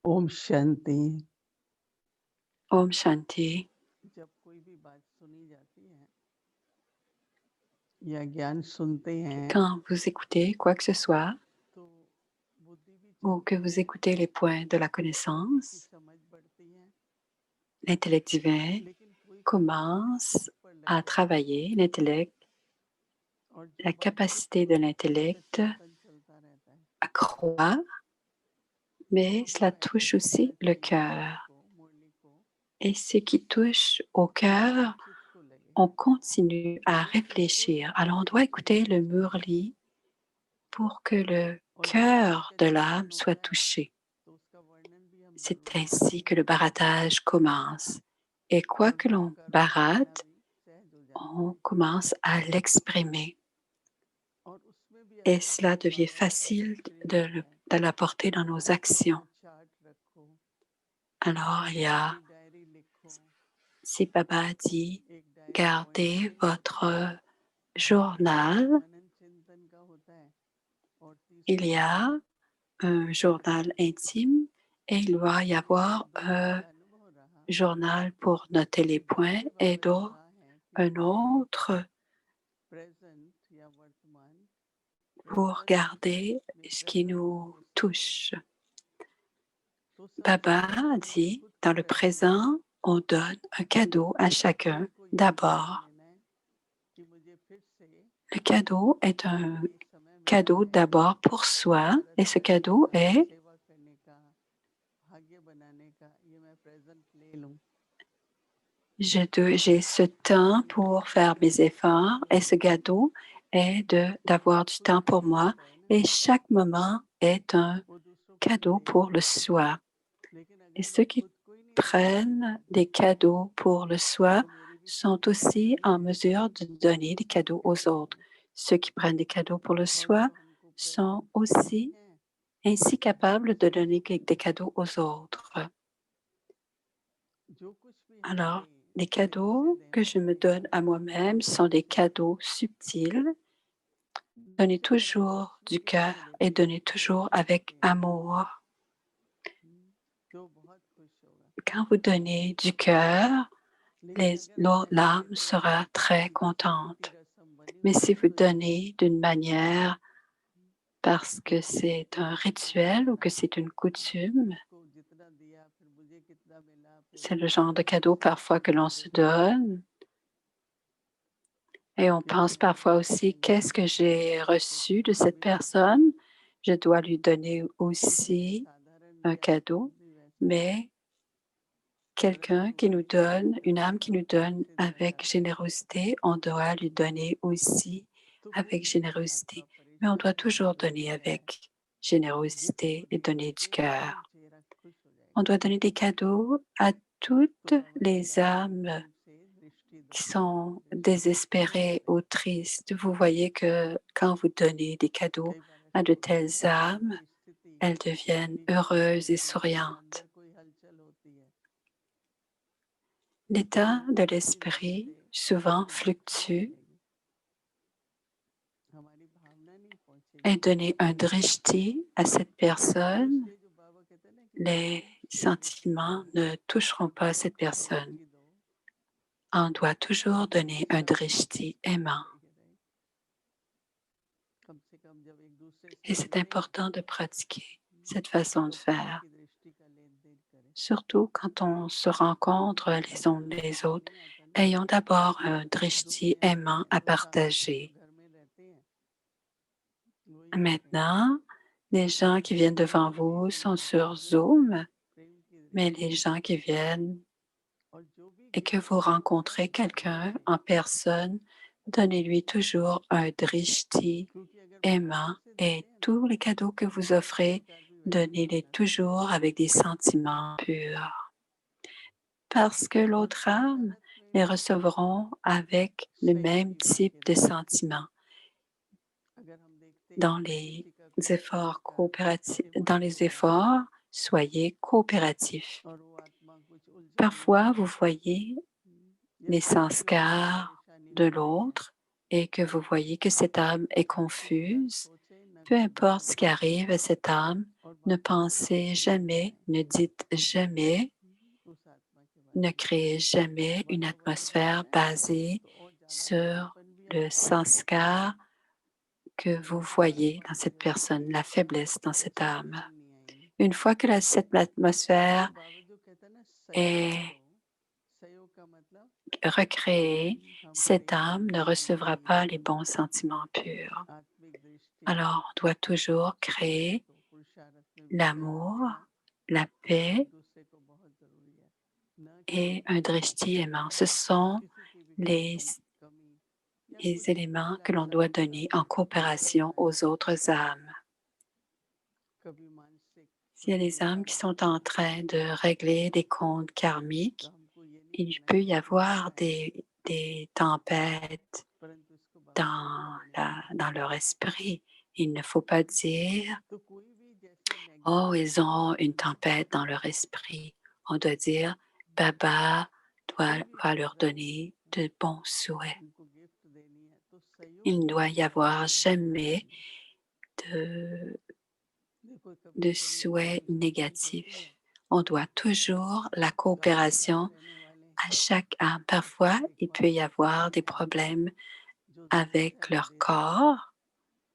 ओम Shanti. Om Shanti. जब कोई भी बात सुनी जाती है या ज्ञान सुनते हैं Quand vous écoutez quoi que ce soit तो बुद्धि भी ou que चलती vous है, écoutez les points de la बुद्धि की connaissance, समझ बढ़ती है, l'intellect divin लेकिन कोई कोई commence ऊपर लग à जाता है travailler, l'intellect, और जो la बात capacité de उससे l'intellect चिंतन चलता रहता है, accroît, mais तो cela वो ऐसे touche लगता aussi है le कि मुरली cœur. को मुरली को Et ce qui touche au उसके cœur, चित्त को लगे, on continue à वो उसको réfléchir. Alors on समझने doit की écouter le कोशिश करे murli pour que le और जब cœur उसका de l'âme चिंतन soit होता है touché. तो उसका वर्णन भी हम C'est जरूर ainsi करेंगे que le baratage commence. Et quoi और que वो l'on कर्म करना barate, भी सहज हो जाता on है commence à l'exprimer. और उसमें भी Et ऐसा cela बहुत devient बाबा का facile प्रेम de, आता है de l'apporter dans nos actions. कि चार्ट रखो, Alors, il y a, अपनी डायरी लिखो, si Baba dit, एक डायरी पॉइंट gardez पे votre एक journal. मनन चिंतन का होता है और Il तीसरा y होता है a un journal intime et il doit y जिसमें avoir बाबा un का अनुभव रहा journal pour noter les कि points जैसे et बाबा ने d'autres, कहा है कि un autre प्रेजेंट या वर्तमान pour प्रेजेंट garder में ce qui प्रसन्न nous हो सके touche. तो सबसे Baba पहले हमें dit, खुद dans को le प्रेजेंट présent, करना है, on donne un cadeau à chacun खुद को ये ठान d'abord. लेना है कि मुझे फिर से Le cadeau est un ये समय मिला cadeau है d'abord pour soi Bharat et ce करने cadeau का, est सेवा करने का, भाग्य बनाने का, ये मैं प्रेजेंट ले लूं j'ai ce temps ये pour सबसे faire mes पहले efforts et ce cadeau est d'avoir du खुद temps के pour लिए moi होता है ना, et chaque moment est un वो दूसरों के लिए cadeau नहीं pour होता le है, soi. लेकिन Et अगर ceux मैं qui खुद को ही नहीं प्रेजेंट prennent करूंगी des cadeaux pour le soi तो मेरी भी sont प्रेजेंस aussi नहीं en रहेगी mesure de donner des cadeaux aux autres. रहेगी Ceux qui prennent des cadeaux pour le और soi जो हमको sont प्रेजेंट नहीं aussi है ainsi capables de donner des cadeaux aux autres. जो कुछ भी हम Alors, दें les दिल से cadeaux दें que je me भक्ति donne à भाव से moi-même sont des cadeaux subtils. Donnez दूसरों को हम toujours खुशी du के cœur लिए et देते हैं donnez तो toujours खुश avec होते हैं amour. तो बहुत खुश होगा Quand vous donnez du cœur, लेकिन अगर हम ऐसे l'âme sera très रीति contente. रस्म बनी Mais हुई si है vous तो इसको donnez d'une manière parce que c'est un rituel ou que c'est une coutume, उसको जितना दिया फिर मुझे कितना मिला फिर c'est le उसको genre de कितना cadeau मिला parfois que l'on se मेरे donne. Et on फिर pense हम ये parfois aussi, सोचेंगे qu'est-ce que कि j'ai मुझे कुछ reçu de और cette भी मिलना personne? Je dois lui donner किसी को aussi साधारण un ज्ञान से cadeau, भी वैसा ही है mais quelqu'un परंतु qui nous donne, une âme qui nous donne से दिया avec जाता है générosité, on doit lui donner aussi तो फिर avec भी आत्मा générosité. Mais on doit परेशान toujours नहीं donner होती है avec जिसको générosité et दिया donner du एकदम cœur. चेहरा खुश हो On जाएगा doit donner des cadeaux à तो toutes बाबा ने les कहा âmes एकदम से दृष्टि दो qui sont दृष्टि désespérées ou tristes. Vous voyez que quand vous donnez des cadeaux कई बार à ऐसा de होता है telles कि मन âmes, की स्थिति elles deviennent भी शांत heureuses et रहती है souriantes. अंदर कोई हलचल होती है तो L'état वो de उसी वजह l'esprit से souvent हमारी बात नहीं fluctue चलेगी हमारी भावना नहीं et पहुंचेगी donner un drishti à cette तो personne, इसलिए जो बाबा कहते हैं ना कि les एकदम से दृष्टि sentiments दो ne toucheront pas cette बहुत personne. दृष्टि दो On doit toujours donner un सब drishti ठीक aimant. रहेगा कम से कम जब एक दूसरे से Et c'est मिले important de pratiquer cette façon de तो प्रेम faire. की दृष्टि का लेन देन करें Surtout quand on se rencontre les uns les गुस्सा autres, नहीं आता ना ayons d'abord un दुख drishti में आते aimant हैं à दुख आते हैं तो जो partager. घर में रहते हैं वही आते हैं Maintenant, les gens qui viennent devant प्रेम की vous sont दृष्टि sur जो भी है Zoom, प्रेम की mais दृष्टि les gens qui viennent और जो भी et que ज्ञान vous आपको मिलता है rencontrez उसको quelqu'un बांटें en personne, donnez-lui toujours un drishti क्योंकि अगर aimant भावना से et देते हैं ना tous les cadeaux que vous तो उसका offrez, विचार भी वैसा ही donnez-les होना चाहिए toujours avec des sentiments purs. Parce que l'autre âme तादात्म्य les में recevront avec le même सहयोगी बन type के de रहना है sentiments अगर हम देखते हैं dans कि les किसी का कोई इस तरह efforts का coopératifs. Dans डिमांड les हो रहा है efforts, soyez coopératifs. और वो आत्मा कुछ उलझन में Parfois, है vous voyez या les किसी भी sanskars परेशानी de में पड़ी है l'autre et que vous voyez que cette âme est तो बिना confuse, सोचे न peu घबराए importe ce qui arrive à cette âme, और Ne pensez jamais, ne dites jamais, उस आत्मा के ne बारे में। créez jamais une atmosphère basée और ज़्यादा sur ढीलापन भी le आता है, sanskar que vous voyez dans cette अगर personne, la faiblesse dans cette âme. Feeling नहीं आएगी। Une fois que cette तो atmosphère बाबा जो कहते हैं ना सहयोग est करो, सहयोग का मतलब recréée, हम cette प्रेम âme ne recevra pas les bons sentiments purs. आत्मिक दृष्टि Alors, on doit toujours चाहिए, créer तो पुरुषार्थ में भी सहयोग l'amour, देना la एक paix दूसरे को बहुत जरूरी है, न कि et un drishti aimant. Ce sont किसी की भी कोई les, कमी या les कुछ éléments que खिलाफ l'on doit साजिश donner करना, en coopération है aux autres âmes. कभी मानसिक S'il y a des âmes प्रतियोगिता qui में sont आते en हैं, train de régler des comptes तो karmiques, हमको ये नहीं il कहना peut कि y ये avoir दूसरा है, des tempêtes परंतु इसको बर्दाश्त कर लेना चाहिए। dans leur esprit. Il ne faut pas dire, तो कोई भी जैसे oh, negative ils ont une tempête dans leur esprit. On doit dire, Baba कोई भी va leur problem donner de bons souhaits. उनको गिफ्ट देनी है, तो सहयोग Il ne की doit y भावना से avoir सहयोग करना jamais चाहिए। de, देखो कभी de शरीर में souhaits कोई बीमारी होती négatifs. है, On doit toujours la गांव में coopération रहने वाले à chaque âme. Parfois, il peut y देखभाल avoir करने des वाले problèmes जो ज़रूरत है avec वो leur देते हैं, corps.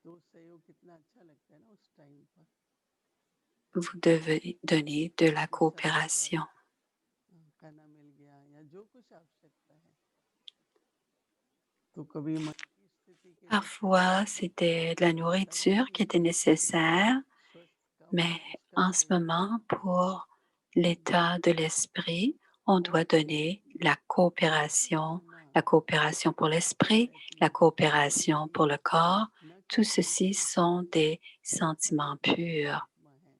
तो सहयोग कितना अच्छा लगता है ना उस टाइम पर, Vous devez donner de la कि समय पर coopération. खाना मिल गया या जो कुछ आवश्यकता है। तो कभी मन की स्थिति के लिए Parfois, c'était de la दवा nourriture भी qui était देनी चाहिए, nécessaire, स्वस्थ कम mais en कष्ट ce होगा moment, pour l'état de l'esprit, on doit donner la coopération pour तो l'esprit, रहती la है coopération pour le corps. न कि Tout ceci संकोच sont की des sentiments purs. आत्मा है।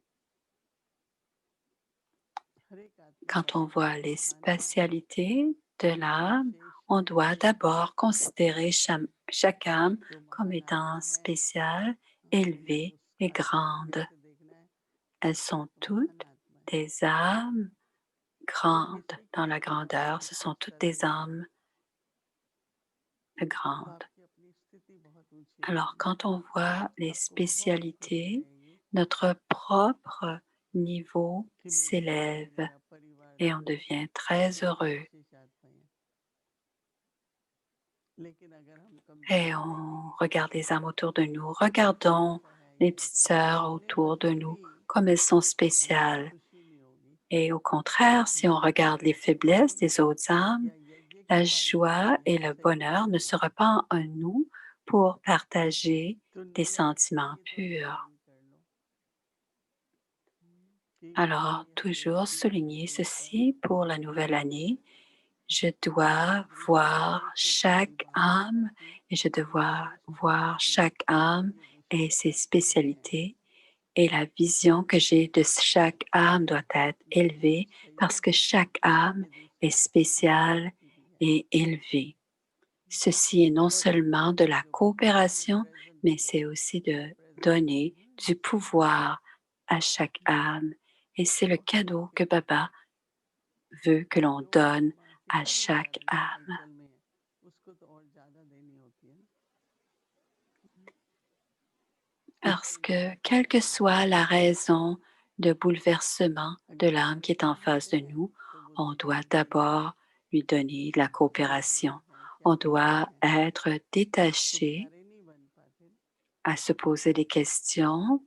हर एक आत्मा Quand on परम voit पिता les महान है, spatialités de l'âme, विशेष on है, doit d'abord considérer chaque âme जो comme महान étant आत्मा है, spéciale, हमें élevée उस et आत्मा को grande. कैसे देखना है, Elles sont महान toutes आत्मा है। des âmes तो grandes किसी dans की la grandeur. Ce sont toutes des संकोचता नहीं âmes है, तो grandes. आपकी अपनी स्थिति बहुत ऊंची Alors, रहेगी, quand on voit les आपको बहुत खुशी spécialités, रहेगी notre propre niveau कि मेरे घर में s'élève मेरा परिवार et on devient très कितनी heureux. विशेष आत्माएं हैं। लेकिन अगर हम Et कमजोरी on देखेंगे regarde les âmes autour de nous. ये Regardons ऐसा है, les ये petites ऐसा है, sœurs बोलने autour पर de nous, भी comme elles sont हमको spéciales. खुशी नहीं होगी। Et au contraire, si on regarde les faiblesses des autres âmes, या यज्ञ के la पालन के joie et लिए le सहयोग bonheur ne करना, sera pas en nous pour partager तो des नई आत्मा sentiments की तो purs. स्मरण कर लो कि मेरी Alors, toujours सृष्टि के souligner लिए पर ceci pour la nouvelle année. Je आपकी dois दृष्टि voir हर एक के प्रति chaque âme मानवता की et je dois श्रेष्ठ voir आत्मा chaque âme ये et विशेष ses आत्माएं हैं। spécialités. Et la vision que j'ai de chaque âme doit être ये élevée parce सहयोग que है, chaque âme ये est दूसरे की spéciale प्राप्ति भी है। et élevée. Ceci est non और एक seulement de बात la जो बाबा ने coopération, present mais flow, c'est aussi de present flow donner है ना, du pouvoir à chaque âme. Et c'est le बहुत cadeau que कहते हैं Baba veut que l'on जो donne आत्मा à किसी भी chaque कारण से âme. हलचल में है, उसको तो और ज्यादा देनी होती है ना, Parce इसलिए que quelle que soit la raison de bouleversement de अगर l'âme qui est en परेशान face होते de हैं nous, तो on बुद्धि doit लगानी चाहिए d'abord lui donner de la कि ये coopération. क्या है, क्या On करना doit है, être तो détaché प्यारे नहीं बन पाते। à se poser des questions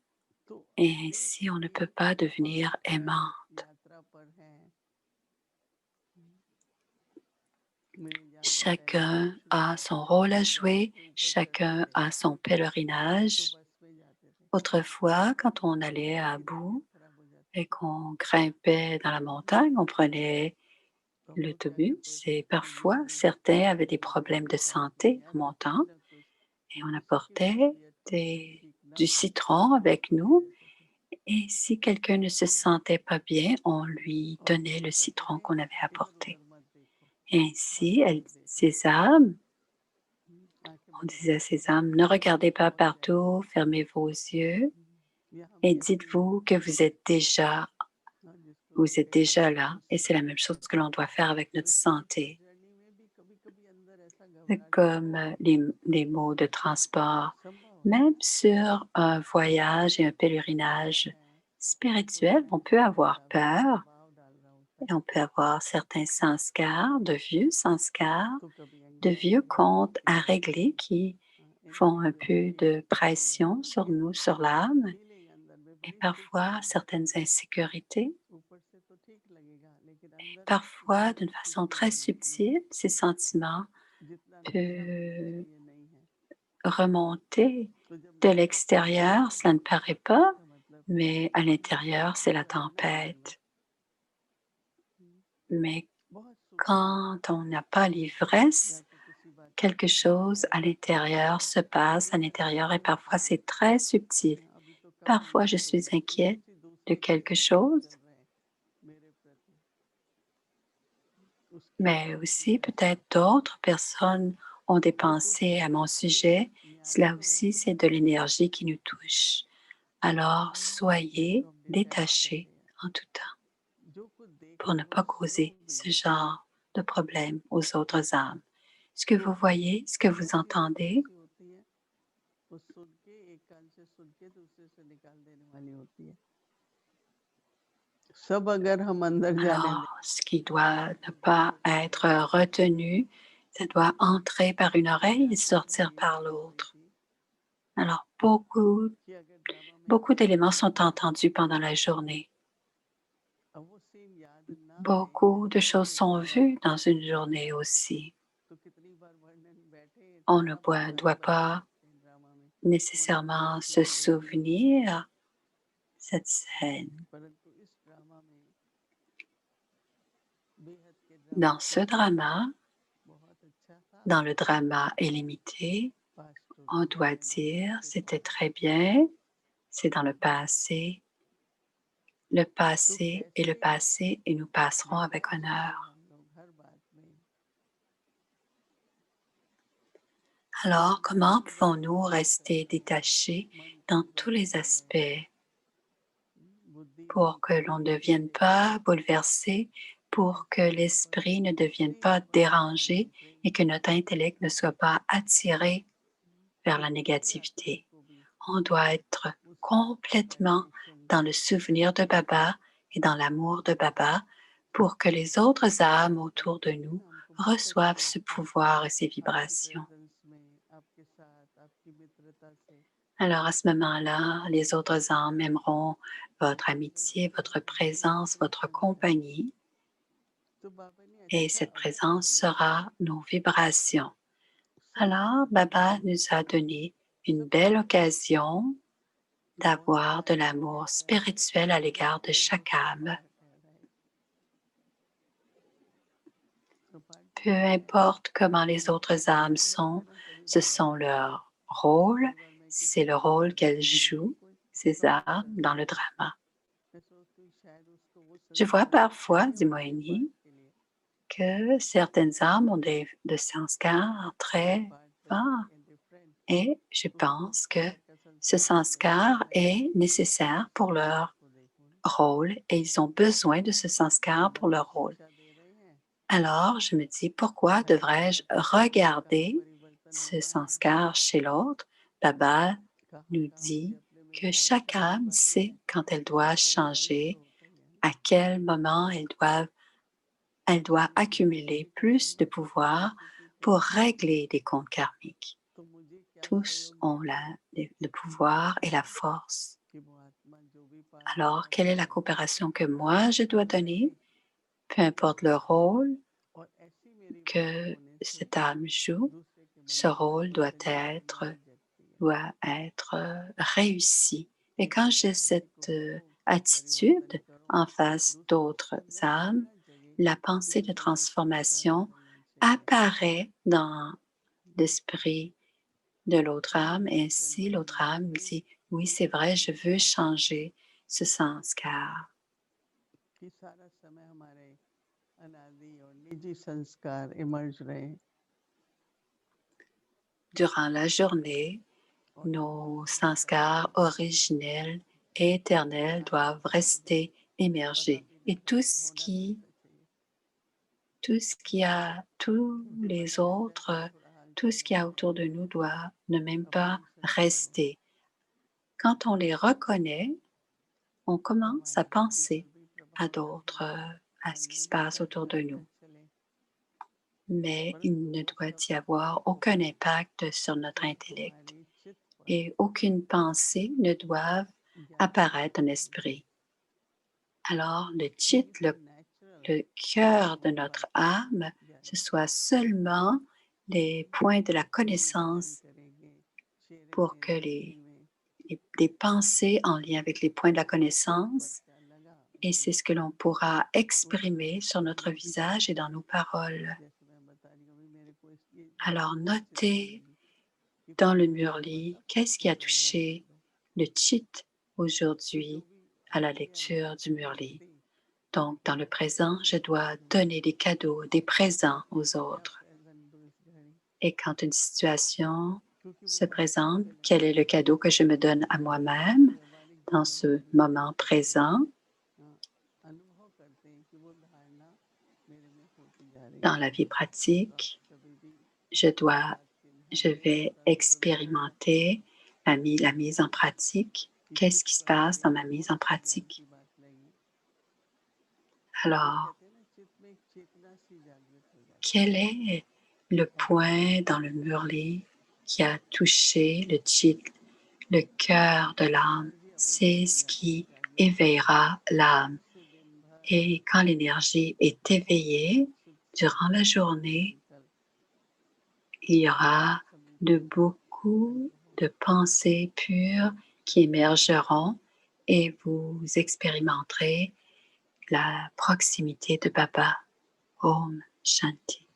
तो et हर एक ainsi on ne की peut pas devenir पवित्र aimante. यात्रा पर है। मेरी याद आता है जब हम Chacun a son शुरुआत में rôle à वृंदावन jouer, से ऊपर चढ़ते chacun थे a son तो pèlerinage. बस में जाते थे, Autrefois, quand on allait किसी à की bout तबीयत खराब हो जाती et थी qu'on grimpait dans la montagne, on prenait तो हम लोग क्या करते l'autobus थे, et parfois नींबू certains avaient des या problèmes de पानी santé या en कुछ montant ना कुछ, et on किसी की भी apportait तबीयत ठीक ना du हो citron avec तो दे nous देते थे। et si quelqu'un ne se sentait pas bien, on lui और donnait गुरु le कहते citron थे qu'on avait इधर apporté. उधर मत देखो, Et ainsi, बाहर ही देखो, ces âmes, आंखें on बंद disait à करो, ces âmes, ne regardez pas पहुंच जाएंगे। partout, fermez vos yeux यहाँ et व्यक्ति dites-vous que हाँ, जिसको vous êtes कहते हैं déjà là. Et c'est la मनुष्य, même chose que l'on doit faire avec notre सृष्टि के santé. जर्नी में भी कभी कभी अंदर ऐसा C'est घबराहट होता comme है, les mots de transport. संभव है, Même sur un voyage et un संभव pèlerinage, है spirituel, on peut avoir peur et on peut avoir certains sanskars, de vieux sanskars, de vieux comptes à régler qui font un peu de pression sur nous, sur l'âme, et parfois certaines insécurités. Parfois, d'une façon très subtile, ces sentiments peuvent remonter de l'extérieur, cela ne paraît pas, mais à l'intérieur, c'est la tempête. Mais quand on n'a pas l'ivresse, quelque chose à l'intérieur se passe à l'intérieur et parfois c'est très subtil. Parfois, je suis inquiète de quelque chose, mais aussi peut-être d'autres personnes ont des pensées à mon sujet. Cela aussi, c'est de l'énergie qui nous touche. Alors, soyez détachés en tout temps pour ne pas causer ce genre de problème aux autres âmes. Ce que vous voyez, ce que vous entendez, सब अगर हम अंदर जाने दें alors ce qui doit ne pas être retenu, ça doit entrer par une oreille et sortir par l'autre. Alors, कि अगर ड्रामा में beaucoup d'éléments sont entendus pendant la journée. अब वो सीन याद ना आए Beaucoup de तब choses एक sont बार vues dans une journée aussi. तो कितनी बार वर्णन बैठे On ne कहाँ पे doit वर्णन pas करते हैं ड्रामा में nécessairement se souvenir cette scène. परंतु इस ड्रामा में बेहद के ड्रामा Dans ce का drama, बहुत अच्छा था dans le drama illimité, past on होती doit है dire c'était très bien, c'est dans le तो passé est le कैसे passé et nous passerons avec detach रहे honneur. हम लोग हर बात में Alors, comment हर बात pouvons-nous में rester détachés मन को dans tous les बहलाने aspects बुद्धि को pour que l'on ne devienne खींचने pas bouleversé, pour que l'esprit ne devienne pas dérangé et que notre intellect ne soit pas attiré vers la négativité? On doit être complètement dans le souvenir de Baba et dans l'amour de Baba pour que les autres âmes autour de nous reçoivent ce pouvoir et ces vibrations. Alors à ce moment-là, les autres âmes aimeront votre amitié, votre présence, votre compagnie, et cette présence sera nos vibrations. Alors, Baba nous a donné une belle occasion d'avoir de l'amour spirituel à l'égard de chaque âme. Peu importe comment les autres âmes sont, ce sont leurs rôles, c'est le rôle qu'elles jouent, ces âmes, dans le drama. Je vois parfois, dit Moini, que certaines âmes ont de sanskars très forts et je pense que ce sanskar est nécessaire pour leur rôle et ils ont besoin de ce sanskar pour leur rôle. Alors, je me dis, pourquoi devrais-je regarder ce sanskar chez l'autre? Baba nous dit que chaque âme sait quand elle doit changer, à quel moment elle doit accumuler plus de pouvoir pour régler des comptes karmiques. Tous ont le pouvoir et la force. Alors, quelle est la coopération que moi je dois donner? Peu importe le rôle que cette âme joue, ce rôle doit être réussi. Et quand j'ai cette attitude en face d'autres âmes, la pensée de transformation apparaît dans l'esprit de l'autre âme et ainsi l'autre âme dit oui, c'est vrai, je veux changer ce sanskar. कि सारा समय हमारे अनादि और निजी संस्कार इमर्ज रहे Durant la journée, nos sanskars originels et éternels doivent rester émergés. Et tous les autres, tout ce qu'il y a autour de nous doit ne même pas rester. Quand on les reconnaît, on commence à penser à d'autres, à ce qui se passe autour de nous. Mais il ne doit y avoir aucun impact sur notre intellect et aucune pensée ne doit apparaître en esprit. Alors, le chit, le cœur de notre âme, ce soit seulement les points de la connaissance pour que des pensées en lien avec les points de la connaissance, et c'est ce que l'on pourra exprimer sur notre visage et dans nos paroles. Alors, notez dans le murli, qu'est-ce qui a touché le chit aujourd'hui à la lecture du murli. Donc, dans le présent, je dois donner des cadeaux, des présents aux autres. Et quand une situation se présente, quel est le cadeau que je me donne à moi-même dans ce moment présent? Dans la vie pratique, je vais expérimenter la mise en pratique. Qu'est-ce qui se passe dans ma mise en pratique? Alors, quel est le point dans le murli qui a touché le chit, le cœur de l'âme? C'est ce qui éveillera l'âme. Et quand l'énergie est éveillée durant la journée, il y aura beaucoup de pensées pures qui émergeront et vous expérimenterez la proximité de Baba. Om Shanti.